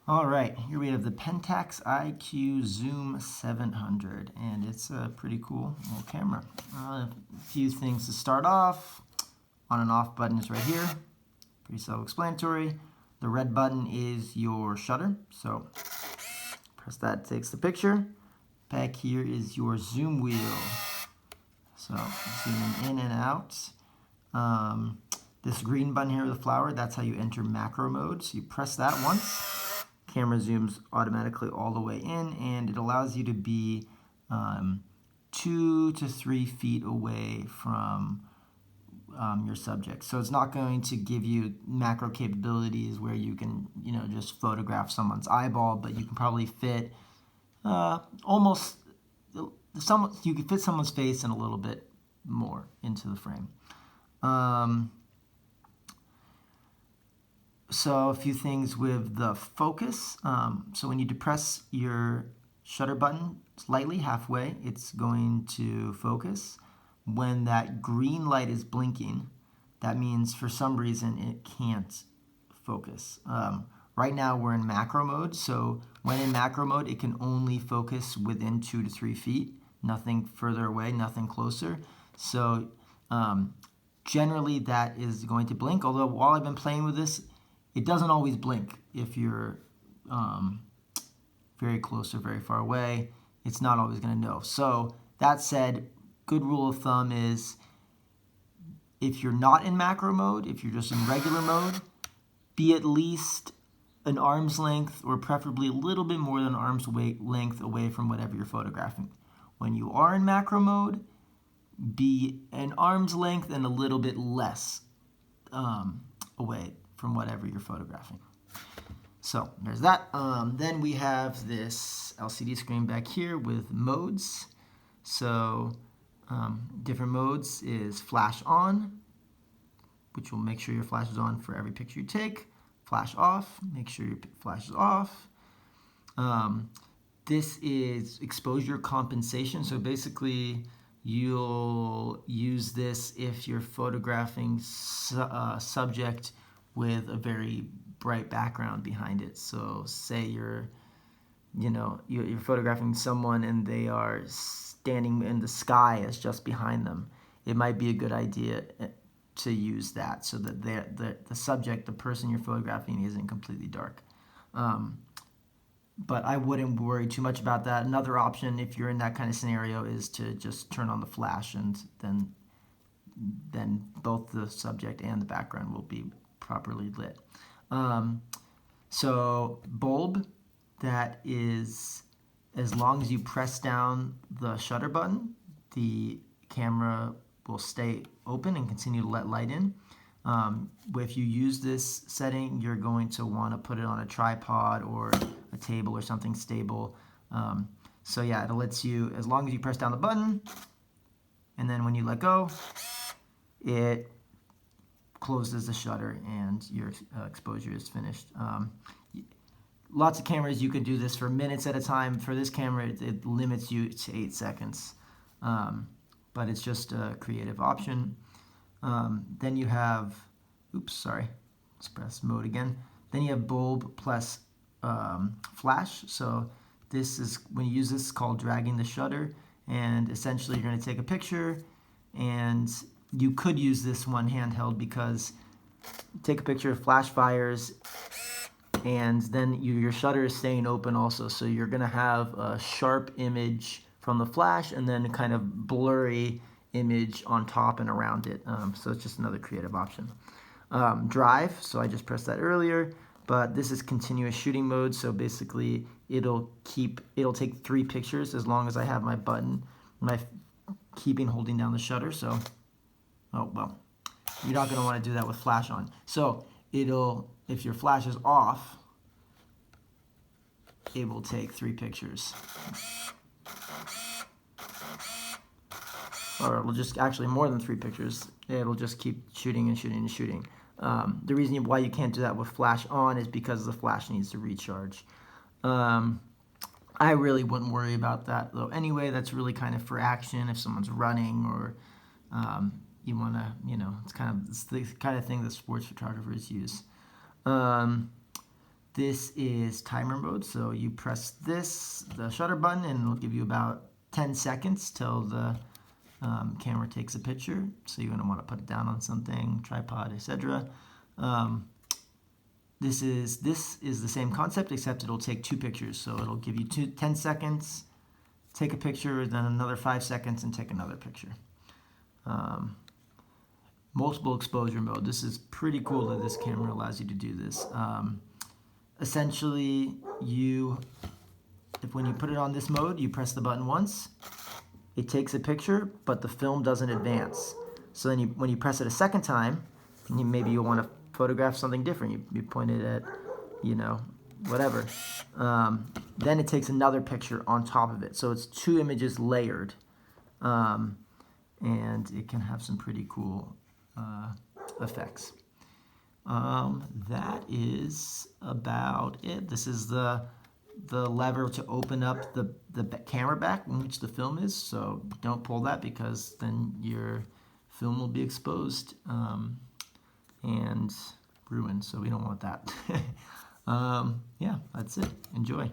All right, here we have the Pentax IQ Zoom 700, and it's a pretty cool little camera. A few things to start off. On and off button is right here. Pretty self-explanatory. The red button is your shutter, so press that, takes the picture. Back here is your zoom wheel. So zooming in and out. This green button here with the flower, that's how you enter macro mode. So you press that once. Camera zooms automatically all the way in, and it allows you to be 2 to 3 feet away from your subject. So it's not going to give you macro capabilities where you can, just photograph someone's eyeball, but you can probably fit almost you can fit someone's face and a little bit more into the frame. So a few things with the focus. So when you depress your shutter button slightly halfway, it's going to focus. When that green light is blinking, that means for some reason it can't focus. Right now we're in macro mode, so when in macro mode it can only focus within 2 to 3 feet, nothing further away, nothing closer. So generally that is going to blink, although while I've been playing with this, it doesn't always blink if you're very close or very far away. It's not always going to know. So that said, good rule of thumb is if you're not in macro mode, if you're just in regular mode, be at least an arm's length or preferably a little bit more than arm's length away from whatever you're photographing. When you are in macro mode, be an arm's length and a little bit less away from whatever you're photographing. So there's that. Then we have this LCD screen back here with modes. So different modes is flash on, which will make sure your flash is on for every picture you take. Flash off, make sure your flash is off. This is exposure compensation. So basically, you'll use this if you're photographing subject with a very bright background behind it. So say you're photographing someone and they are standing in the sky as just behind them. It might be a good idea to use that so that the subject, the person you're photographing, isn't completely dark. But I wouldn't worry too much about that. Another option, if you're in that kind of scenario, is to just turn on the flash, and then both the subject and the background will be properly lit. So bulb, that is, as long as you press down the shutter button, the camera will stay open and continue to let light in. If you use this setting, you're going to want to put it on a tripod or a table or something stable. So yeah, it lets you, as long as you press down the button, and then when you let go, it closes the shutter and your exposure is finished. Lots of cameras, you can do this for minutes at a time. For this camera, it limits you to 8 seconds. But it's just a creative option. Then you have, let's press mode again. Then you have bulb plus flash. So this is, when you use this, it's called dragging the shutter. And essentially you're going to take a picture, and you could use this one handheld because take a picture, flash fires, and then your shutter is staying open also. So you're going to have a sharp image from the flash and then a kind of blurry image on top and around it. So it's just another creative option. Drive, so I just pressed that earlier, but this is continuous shooting mode. So basically it'll take 3 pictures as long as I have my button, holding down the shutter. So, oh well, you're not going to want to do that with flash on. So if your flash is off, it will take 3 pictures. Or it'll just, actually more than 3 pictures. It'll just keep shooting and shooting and shooting. The reason why you can't do that with flash on is because the flash needs to recharge. I really wouldn't worry about that though. Anyway, that's really kind of for action if someone's running or you want to, it's the kind of thing that sports photographers use. This is timer mode, so you press the shutter button, and it'll give you about 10 seconds till the camera takes a picture. So you're going to want to put it down on something, tripod, etc. This is the same concept, except it'll take 2 pictures. So it'll give you 10 seconds, take a picture, then another 5 seconds, and take another picture. Multiple exposure mode. This is pretty cool that this camera allows you to do this. Essentially, when you put it on this mode, you press the button once, it takes a picture, but the film doesn't advance. So then when you press it a second time, and maybe you want to photograph something different, you point it at, whatever, then it takes another picture on top of it. So it's 2 images layered, and it can have some pretty cool effects. That is about it. This is the lever to open up the camera back in which the film is, so don't pull that because then your film will be exposed and ruined, so we don't want that. Yeah, that's it. Enjoy.